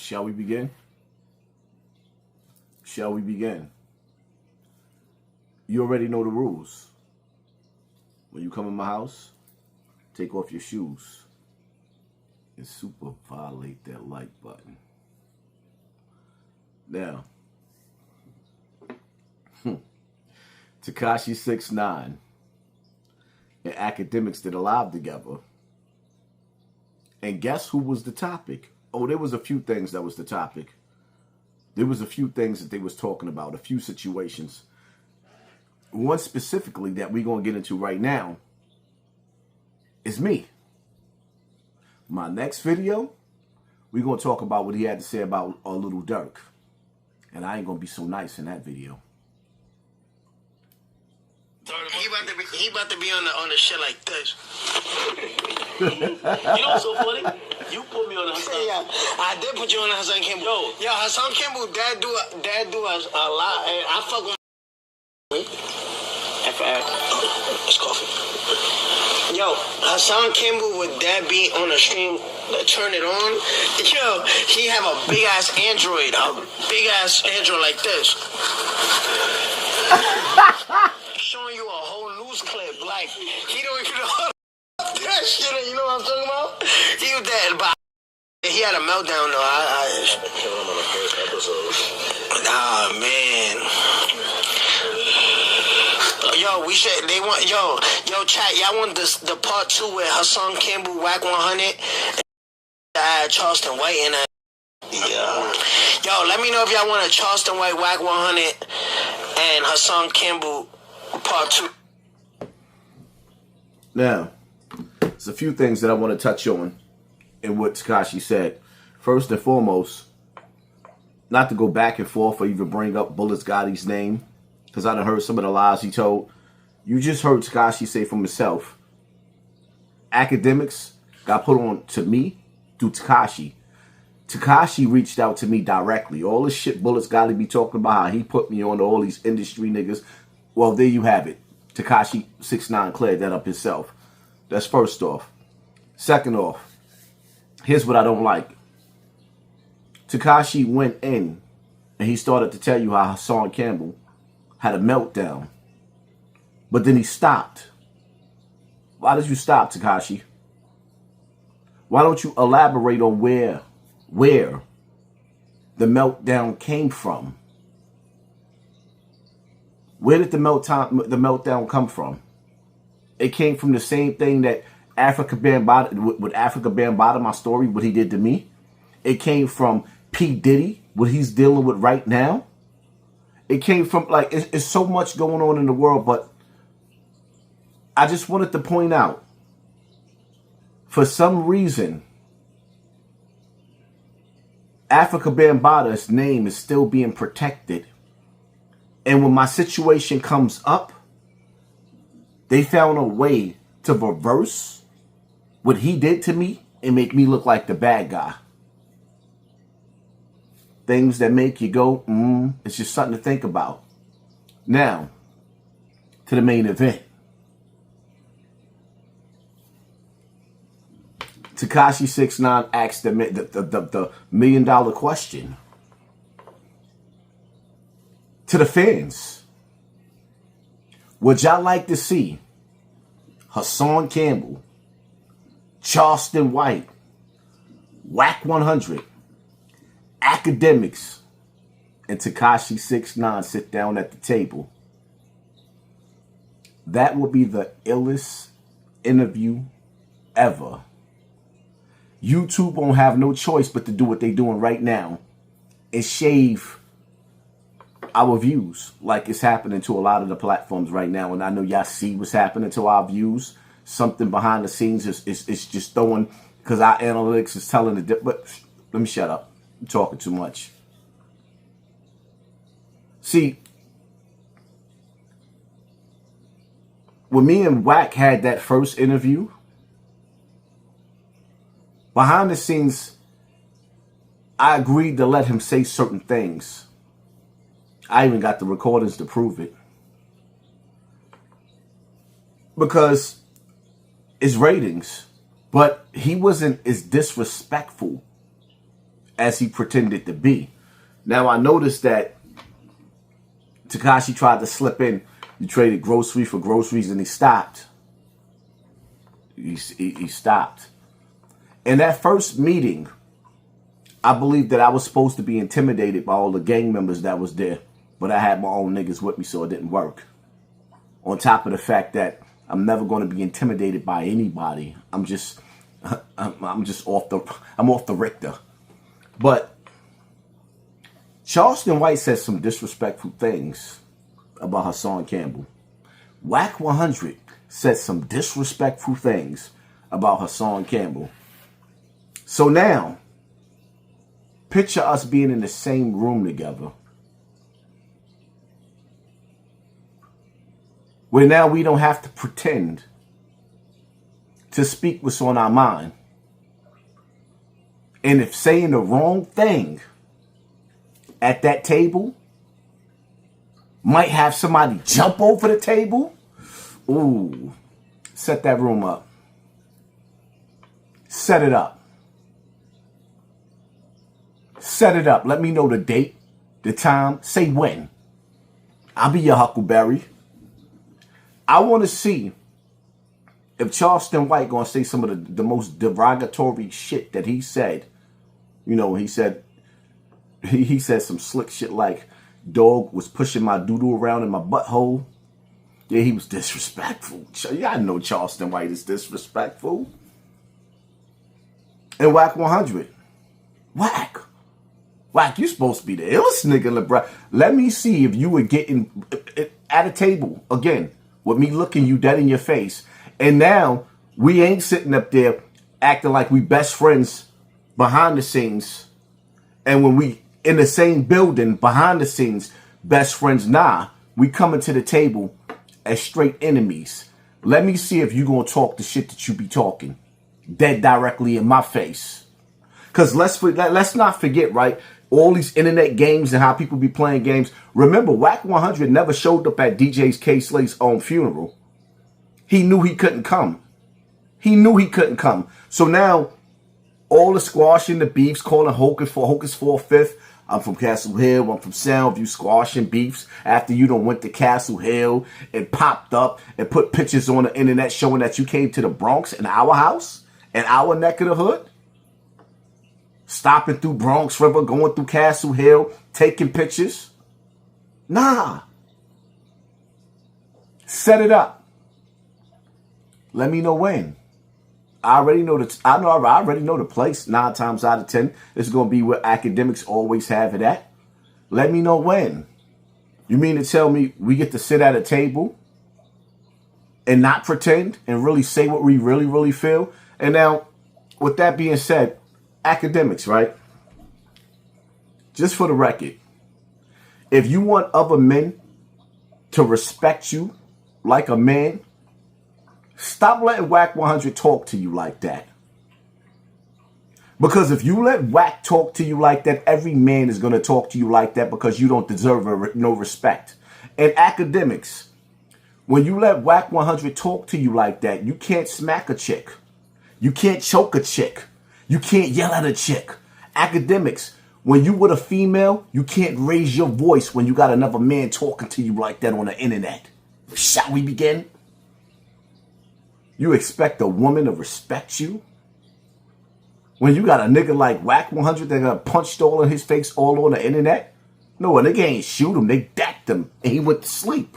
Shall we begin? Shall we begin? You already know the rules. When you come in my house, take off your shoes and super violate that like button. Now, 6ix9ine and Akademiks did a live together. And guess who was the topic? Oh, there was a few things that was the topic. There was a few things that they was talking about, a few situations. One specifically that we're going to get into right now is me. My next video, we're going to talk about what he had to say about a little Dirk. And I ain't going to be so nice in that video. He about to be on the shit like this. You know what's so funny? You put me on the Hassan. Yeah, I did put you on the Hassan Campbell. Yo, Hassan Campbell, dad do us a lot. And I fuck with. It's coffee. Yo, Hassan Campbell would dad be on the stream, turn it on. Yo, he have a big ass Android like this. Showing you a whole news clip, like he don't even know that shit. You know what I'm talking about? He was dead, but he had a meltdown though. Nah, man. Yo, we should. They want yo chat. Y'all want the part 2 with Hassan Campbell, Wack 100, Charlston White and yeah. Yo, let me know if y'all want a Charlston White, Wack 100, and Hassan Campbell. Part 2. Now, there's a few things that I want to touch on in what Tekashi said. First and foremost, not to go back and forth or even bring up Bullets Gotti's name, because I done heard some of the lies he told. You just heard Tekashi say from himself, Akademiks got put on to me through Tekashi. Tekashi reached out to me directly. All this shit Bullets Gotti be talking about, how he put me on to all these industry niggas. Well, there you have it. Tekashi 6ix9ine cleared that up himself. That's first off. Second off, here's what I don't like. Tekashi went in and he started to tell you how Hassan Campbell had a meltdown. But then he stopped. Why did you stop, Tekashi? Why don't you elaborate on where the meltdown came from? Where did the meltdown come from? It came from the same thing that Africa Bambaataa, my story, what he did to me. It came from P. Diddy, what he's dealing with right now. It came from, like, it's so much going on in the world, but I just wanted to point out, for some reason, Africa Bambaataa's name is still being protected. And when my situation comes up, they found a way to reverse what he did to me and make me look like the bad guy. Things that make you go, it's just something to think about. Now, to the main event. Tekashi 6ix9ine asked the $1 million question. To the fans, would y'all like to see Hassan Campbell, Charlston White, Wack 100, Akademiks, and Tekashi 6ix9ine sit down at the table? That would be the illest interview ever. YouTube won't have no choice but to do what they're doing right now and shave our views, like it's happening to a lot of the platforms right now. And I know y'all see what's happening to our views. Something behind the scenes is just throwing, because our analytics is telling it. But let me shut up. I'm talking too much. See, when me and Wack had that first interview, behind the scenes, I agreed to let him say certain things. I even got the recordings to prove it. Because it's ratings. But he wasn't as disrespectful as he pretended to be. Now, I noticed that Tekashi tried to slip in. He traded grocery for groceries, and he stopped. He stopped. In that first meeting, I believe that I was supposed to be intimidated by all the gang members that was there, but I had my own niggas with me, so it didn't work. On top of the fact that I'm never going to be intimidated by anybody. I'm off the Richter. But Charlston White said some disrespectful things about Hassan Campbell. Wack 100 said some disrespectful things about Hassan Campbell. So now, picture us being in the same room together, where now we don't have to pretend to speak what's on our mind. And if saying the wrong thing at that table might have somebody jump over the table, ooh, set that room up. Set it up. Set it up. Let me know the date, the time, say when. I'll be your Huckleberry. I want to see if Charlston White going to say some of the most derogatory shit that he said. You know, he said some slick shit like, dog was pushing my doodle around in my butthole. Yeah, he was disrespectful. Yeah, I know Charlston White is disrespectful. And Wack 100. Wack, you supposed to be the illest nigga in LeBron. Let me see if you were getting at a table, again, with me looking you dead in your face. And now, we ain't sitting up there acting like we best friends behind the scenes. And when we in the same building behind the scenes, best friends, nah. We coming to the table as straight enemies. Let me see if you gonna talk the shit that you be talking. Dead directly in my face. Because let's not forget, right? All these internet games and how people be playing games. Remember, Wack 100 never showed up at DJ's K Slate's own funeral. He knew he couldn't come. He knew he couldn't come. So now, all the squashing, the beefs, calling Hocus 4/5. I'm from Castle Hill. I'm from Soundview. Squashing beefs after you done went to Castle Hill and popped up and put pictures on the internet showing that you came to the Bronx in our house, in our neck of the hood. Stopping through Bronx River, going through Castle Hill, taking pictures. Nah. Set it up. Let me know when. I already know I already know the place. 9 times out of 10, it's gonna be where Akademiks always have it at. Let me know when. You mean to tell me we get to sit at a table and not pretend and really say what we really feel? And now, with that being said, Akademiks, right? Just for the record, if you want other men to respect you like a man, stop letting Wack 100 talk to you like that. Because if you let Wack talk to you like that, every man is going to talk to you like that because you don't deserve no respect. And Akademiks, when you let Wack 100 talk to you like that, you can't smack a chick. You can't choke a chick. You can't yell at a chick. Akademiks, when you with a female, you can't raise your voice when you got another man talking to you like that on the internet. Shall we begin? You expect a woman to respect you? When you got a nigga like Wack 100 that got punched all in his face all on the internet? No, a nigga ain't shoot him. They dacked him and he went to sleep.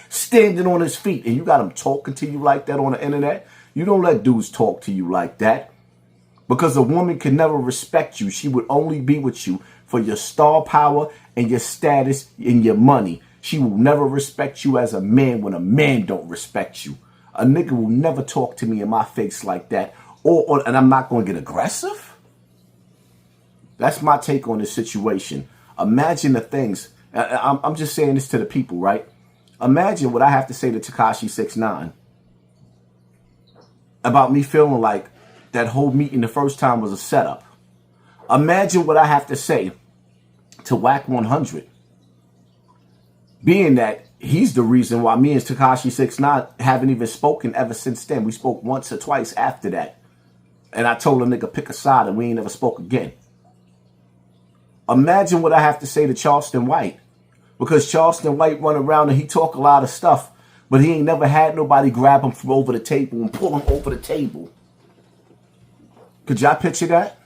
Standing on his feet and you got him talking to you like that on the internet? You don't let dudes talk to you like that. Because a woman can never respect you. She would only be with you for your star power and your status and your money. She will never respect you as a man when a man don't respect you. A nigga will never talk to me in my face like that. And I'm not going to get aggressive. That's my take on this situation. Imagine the things. I'm just saying this to the people, right? Imagine what I have to say to Tekashi 6ix9ine about me feeling like that whole meeting the first time was a setup. Imagine what I have to say to Wack 100. Being that he's the reason why me and Tekashi 6ix9ine haven't even spoken ever since then. We spoke once or twice after that. And I told a nigga pick a side and we ain't never spoke again. Imagine what I have to say to Charlston White. Because Charlston White run around and he talk a lot of stuff, but he ain't never had nobody grab him from over the table and pull him over the table. Could y'all picture that?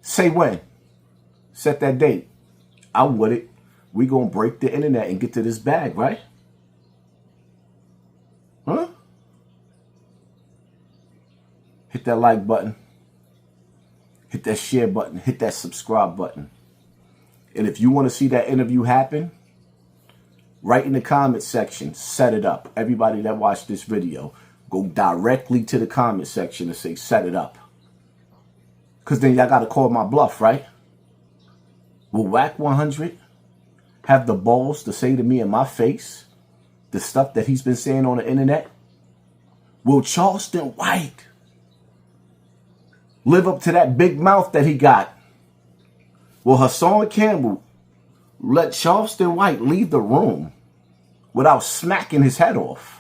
Say when. Set that date. I'm with it. We gonna break the internet and get to this bag, right? Huh? Hit that like button. Hit that share button. Hit that subscribe button. And if you want to see that interview happen, write in the comment section, set it up. Everybody that watched this video, go directly to the comment section and say, set it up. Because then y'all got to call my bluff, right? Will Wack 100 have the balls to say to me in my face the stuff that he's been saying on the internet? Will Charlston White live up to that big mouth that he got? Will Hassan Campbell let Charlston White leave the room without smacking his head off?